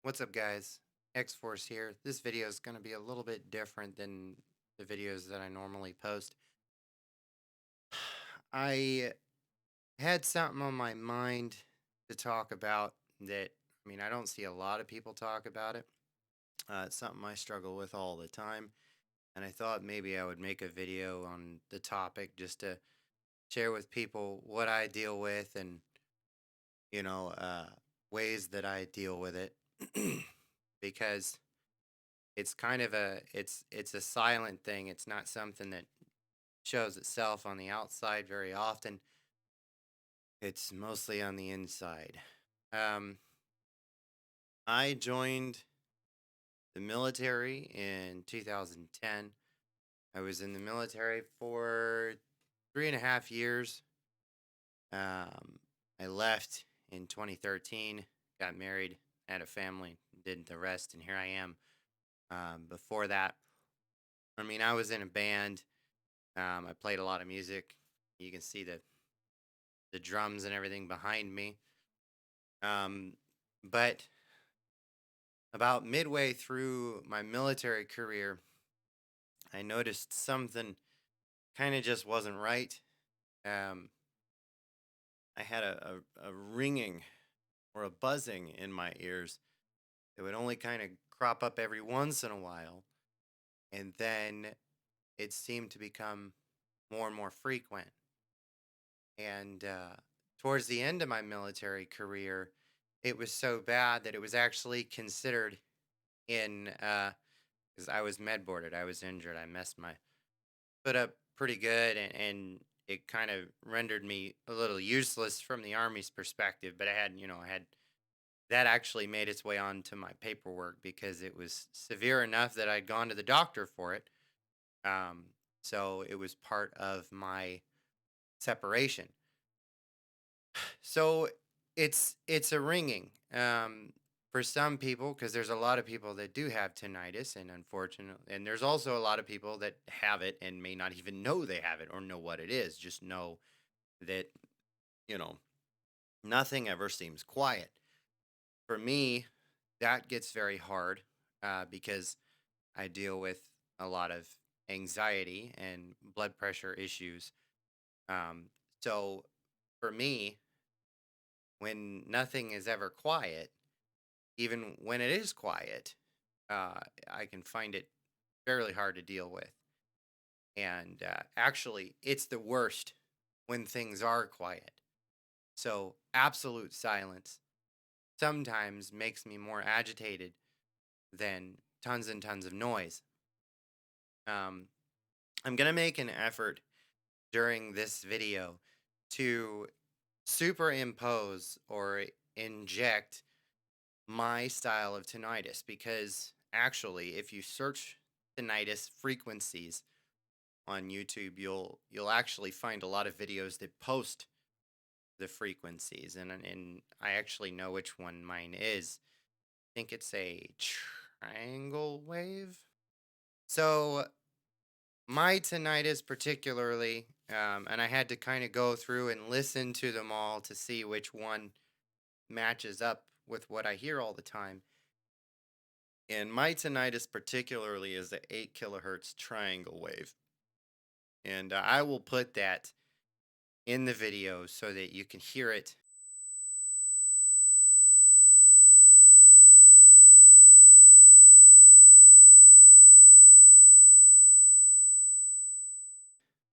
What's up, guys? X Force here. This video is going to be a little bit different than the videos that I normally post. I had something on my mind to talk about that, I don't see a lot of people talk about it. It's something I struggle with all the time. And I thought maybe I would make a video on the topic just to share with people what I deal with and, you know, uh, ways that I deal with it. Because it's kind of it's a silent thing. It's not something that shows itself on the outside very often. It's mostly on the inside. Um, I joined the military in 2010. I was in the military for 3.5 years. Um, I left in 2013, got married, had a family, did the rest, and here I am. Before that, I was in a band. I played a lot of music. You can see the drums and everything behind me. Um, but about midway through my military career, I noticed something kind of just wasn't right. Um, I had a ringing or a buzzing in my ears that would only kind of crop up every once in a while. And then it seemed to become more and more frequent. And towards the end of my military career, it was so bad that it was actually considered in because I was med boarded. I was injured. I messed my foot up pretty good, and it kind of rendered me a little useless from the army's perspective. But I had that actually made its way onto my paperwork because it was severe enough that I'd gone to the doctor for it. Um, so it was part of my separation. So it's a ringing for some people because there's a lot of people that do have tinnitus, and unfortunately, and there's also a lot of people that have it and may not even know they have it or know what it is. Just know that you know nothing ever seems quiet. For me, that gets very hard because I deal with a lot of anxiety and blood pressure issues. Um, so for me, when nothing is ever quiet, even when it is quiet, I can find it fairly hard to deal with. And actually, it's the worst when things are quiet. So, absolute silence sometimes makes me more agitated than tons and tons of noise. Um, I'm going to make an effort during this video to superimpose or inject my style of tinnitus because actually if you search tinnitus frequencies on YouTube you'll actually find a lot of videos that post the frequencies and I actually know which one mine is. I think it's a triangle wave. So my tinnitus particularly and I had to kind of go through and listen to them all to see which one matches up with what I hear all the time. And my tinnitus particularly is the 8 kilohertz triangle wave. And I will put that in the video so that you can hear it.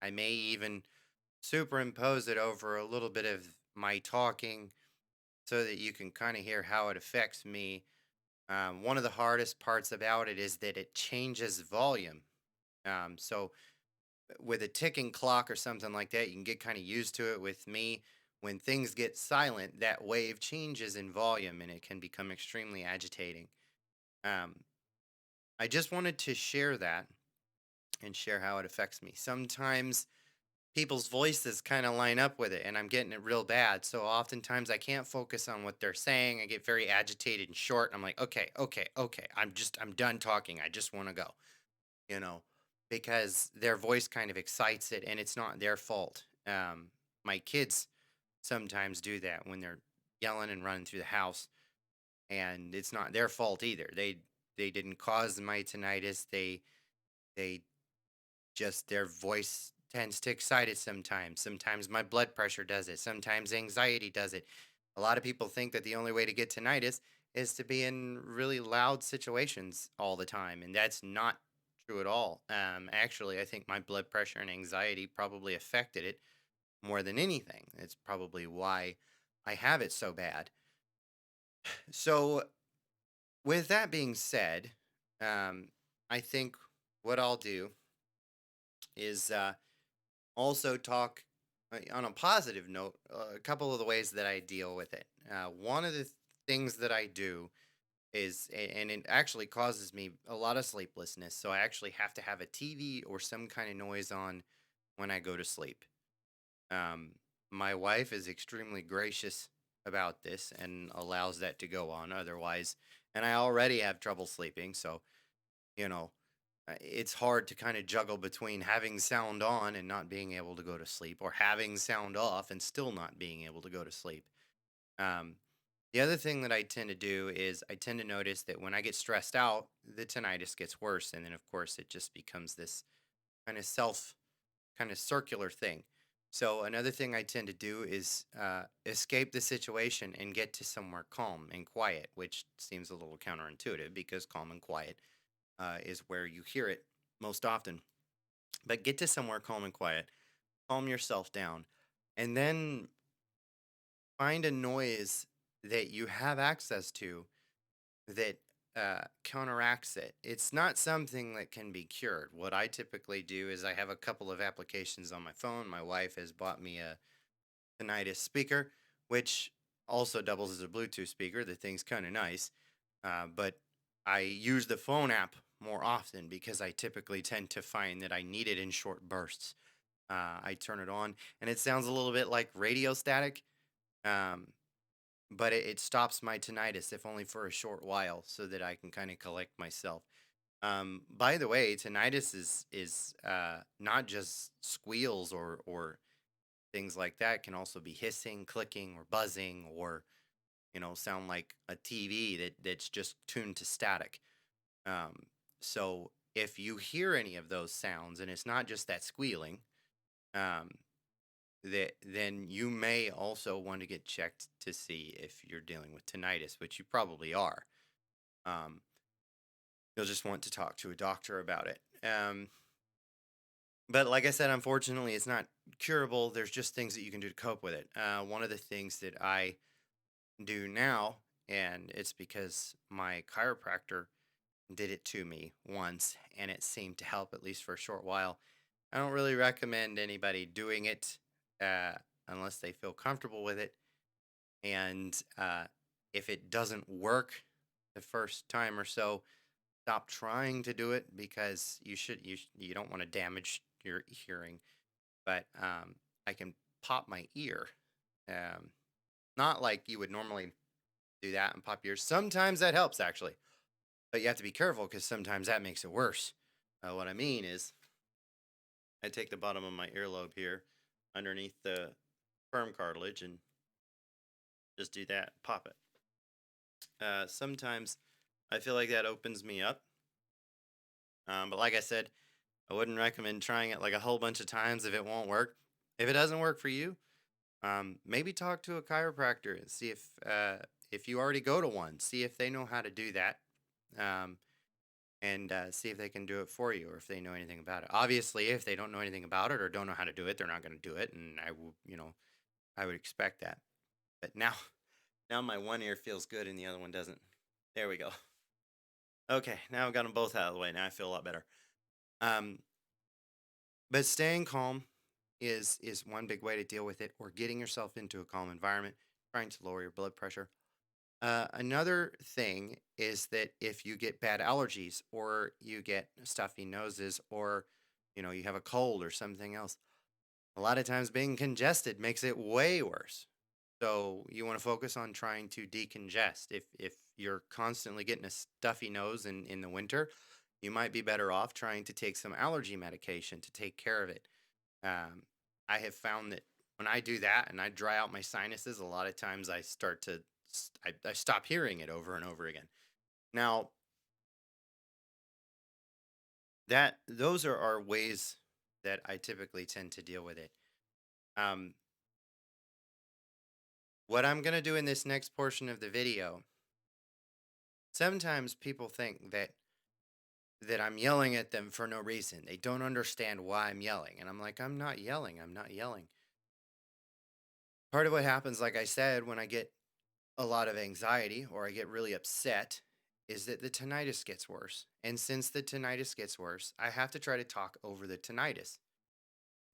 I may even superimpose it over a little bit of my talking so that you can kind of hear how it affects me. One of the hardest parts about it is that it changes volume. So with a ticking clock or something like that, you can get kind of used to it. With me, when things get silent, that wave changes in volume and it can become extremely agitating. Um, I just wanted to share that and share how it affects me. Sometimes people's voices kind of line up with it and I'm getting it real bad. So oftentimes I can't focus on what they're saying. I get very agitated and short. I'm like, okay, okay, okay. I'm done talking. I just want to go, you know, because their voice kind of excites it and it's not their fault. My kids sometimes do that when they're yelling and running through the house. and it's not their fault either. They didn't cause my tinnitus. They just their voice tends to excite it sometimes. Sometimes my blood pressure does it. Sometimes anxiety does it. A lot of people think that the only way to get tinnitus is to be in really loud situations all the time, and that's not true at all. Actually, I think my blood pressure and anxiety probably affected it more than anything. It's probably why I have it so bad. So, with that being said, um, I think what I'll do is also talk on a positive note, a couple of the ways that I deal with it. One of the things that I do is, and it actually causes me a lot of sleeplessness. So I actually have to have a TV or some kind of noise on when I go to sleep. Um, my wife is extremely gracious about this and allows that to go on. Otherwise, and I already have trouble sleeping. So, you know, it's hard to kind of juggle between having sound on and not being able to go to sleep, or having sound off and still not being able to go to sleep. Um, the other thing that I tend to do is I tend to notice that when I get stressed out, the tinnitus gets worse. And then, of course, it just becomes this kind of kind of circular thing. So, another thing I tend to do is escape the situation and get to somewhere calm and quiet, which seems a little counterintuitive because calm and quiet is where you hear it most often. But get to somewhere calm and quiet, calm yourself down, and then find a noise that you have access to that counteracts it. It's not something that can be cured. What I typically do is I have a couple of applications on my phone. My wife has bought me a tinnitus speaker, which also doubles as a Bluetooth speaker. The thing's kind of nice, but I use the phone app more often because I typically tend to find that I need it in short bursts. I turn it on, and it sounds a little bit like radio static, um, but it stops my tinnitus, if only for a short while, so that I can kind of collect myself. By the way, tinnitus is not just squeals or things like that. It can also be hissing, clicking, or buzzing, or sound like a TV that's just tuned to static. Um, so if you hear any of those sounds, and it's not just that squealing, um, that then you may also want to get checked to see if you're dealing with tinnitus, which you probably are. Um, you'll just want to talk to a doctor about it. But like I said, unfortunately, it's not curable. There's just things that you can do to cope with it. One of the things that I do now, and it's because my chiropractor did it to me once, and it seemed to help at least for a short while. I don't really recommend anybody doing it uh, unless they feel comfortable with it. And if it doesn't work the first time or so, stop trying to do it because you don't want to damage your hearing. But I can pop my ear, um, not like you would normally do that and pop yours. Sometimes that helps actually, but you have to be careful because sometimes that makes it worse. What I mean is, I take the bottom of my earlobe here, underneath the firm cartilage, and just do that, pop it. Sometimes I feel like that opens me up. But like I said, I wouldn't recommend trying it like a whole bunch of times if it won't work. If it doesn't work for you, maybe talk to a chiropractor and see if you already go to one, see if they know how to do that, um, and see if they can do it for you or if they know anything about it. Obviously, if they don't know anything about it or don't know how to do it, they're not going to do it, and I would expect that. But now, now my one ear feels good and the other one doesn't. There we go. Okay, now I've got them both out of the way. Now I feel a lot better. Um, but staying calm is one big way to deal with it, or getting yourself into a calm environment, trying to lower your blood pressure. Another thing is that if you get bad allergies, or you get stuffy noses, or you have a cold or something else, a lot of times being congested makes it way worse. So you want to focus on trying to decongest. If you're constantly getting a stuffy nose in the winter, you might be better off trying to take some allergy medication to take care of it. Um, I have found that when I do that and I dry out my sinuses, a lot of times I start to I stop hearing it over and over again. Now, that those are ways that I typically tend to deal with it. Um, what I'm going to do in this next portion of the video, sometimes people think that I'm yelling at them for no reason. They don't understand why I'm yelling. And I'm like, I'm not yelling. I'm not yelling. Part of what happens, like I said, when I get a lot of anxiety or I get really upset is that the tinnitus gets worse. And since the tinnitus gets worse, I have to try to talk over the tinnitus.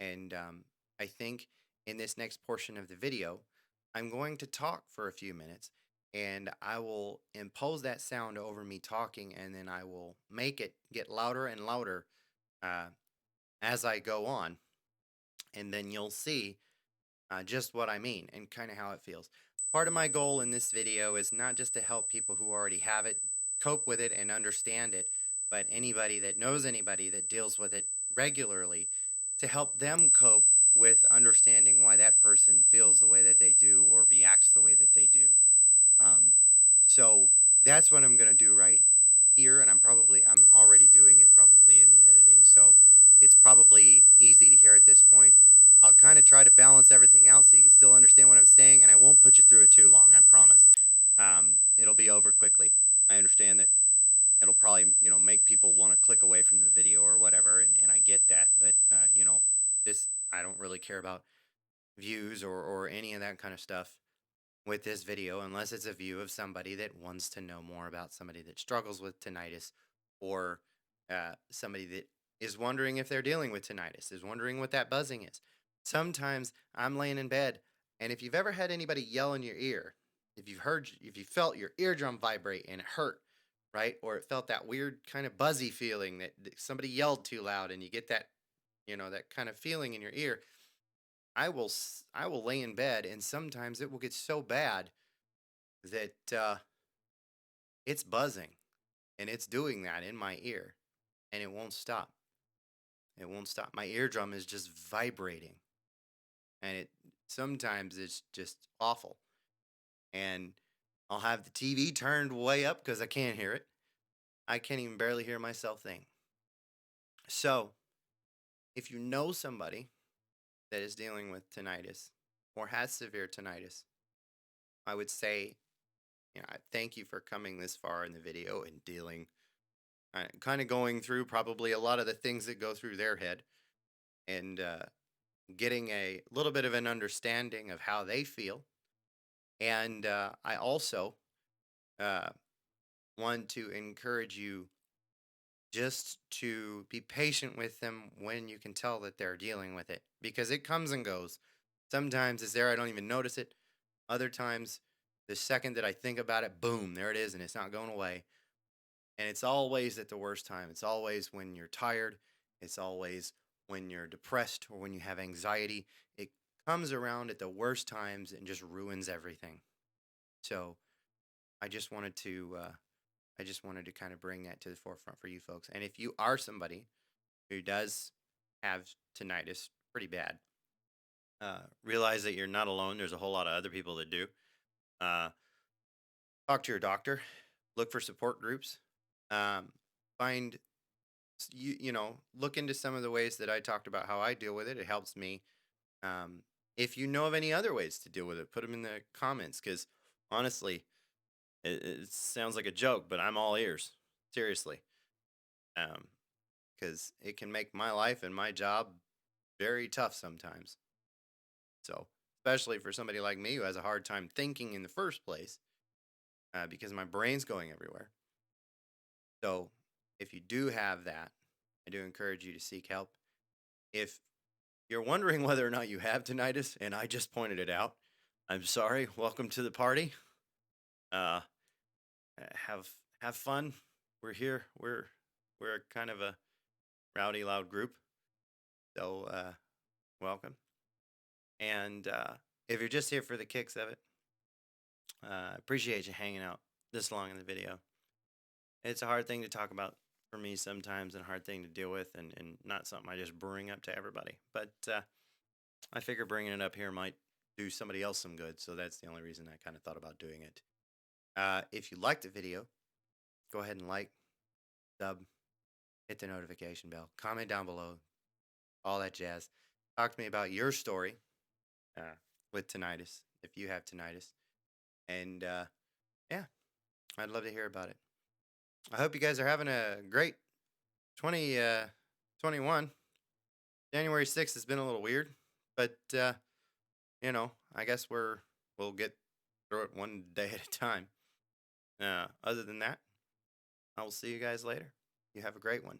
And I think in this next portion of the video, I'm going to talk for a few minutes and I will impose that sound over me talking, and then I will make it get louder and louder uh, as I go on. And then you'll see just what I mean and kind of how it feels. Part of my goal in this video is not just to help people who already have it cope with it and understand it, but anybody that knows anybody that deals with it regularly, to help them cope with understanding why that person feels the way that they do or reacts the way that they do. Um, so that's what I'm gonna do right here, and I'm already doing it probably in the editing. So it's probably easy to hear at this point. I'll kind of try to balance everything out so you can still understand what I'm saying, and I won't put you through it too long. I promise. It'll be over quickly. I understand that it'll probably make people want to click away from the video or whatever, and I get that. But this I don't really care about views or any of that kind of stuff with this video unless it's a view of somebody that wants to know more about somebody that struggles with tinnitus, or somebody that is wondering if they're dealing with tinnitus, is wondering what that buzzing is. Sometimes I'm laying in bed, and if you've ever had anybody yell in your ear, if you felt your eardrum vibrate and it hurt, right? Or it felt that weird kind of buzzy feeling that somebody yelled too loud and you get that, that kind of feeling in your ear. I will lay in bed, and sometimes it will get so bad that it's buzzing and it's doing that in my ear, and it won't stop. It won't stop. My eardrum is just vibrating, and it sometimes it's just awful. And I'll have the TV turned way up because I can't hear it. I can't even barely hear myself think. So, if you know somebody that is dealing with tinnitus or has severe tinnitus, I would say, I thank you for coming this far in the video and dealing, kind of going through probably a lot of the things that go through their head, and getting a little bit of an understanding of how they feel. And I also uh, want to encourage you just to be patient with them when you can tell that they're dealing with it, because it comes and goes. Sometimes it's there, I don't even notice it. Other times, the second that I think about it, boom, there it is, and it's not going away. And it's always at the worst time. It's always when you're tired. It's always when you're depressed or when you have anxiety. It comes around at the worst times and just ruins everything. So I just wanted to kind of bring that to the forefront for you folks. And if you are somebody who does have tinnitus pretty bad, realize that you're not alone. There's a whole lot of other people that do. Uh, Talk to your doctor. Look for support groups. Um, find look into some of the ways that I talked about how I deal with it. It helps me. If you know of any other ways to deal with it, put them in the comments, because honestly, it sounds like a joke, but I'm all ears. Seriously. Because it can make my life and my job very tough sometimes. So, especially for somebody like me who has a hard time thinking in the first place, because my brain's going everywhere. So, if you do have that, I do encourage you to seek help. If you're wondering whether or not you have tinnitus, and I just pointed it out, I'm sorry. Welcome to the party. Uh, have have fun. We're here. We're kind of a rowdy, loud group. So welcome. And if you're just here for the kicks of it, I appreciate you hanging out this long in the video. It's a hard thing to talk about for me sometimes, and a hard thing to deal with, and not something I just bring up to everybody. But I figure bringing it up here might do somebody else some good, so that's the only reason I kind of thought about doing it. If you liked the video, go ahead and like, sub, hit the notification bell, comment down below, all that jazz. Talk to me about your story uh, with tinnitus, if you have tinnitus. And yeah, I'd love to hear about it. I hope you guys are having a great 2021. January 6th has been a little weird, but I guess we'll get through it one day at a time. Other than that, I will see you guys later. You have a great one.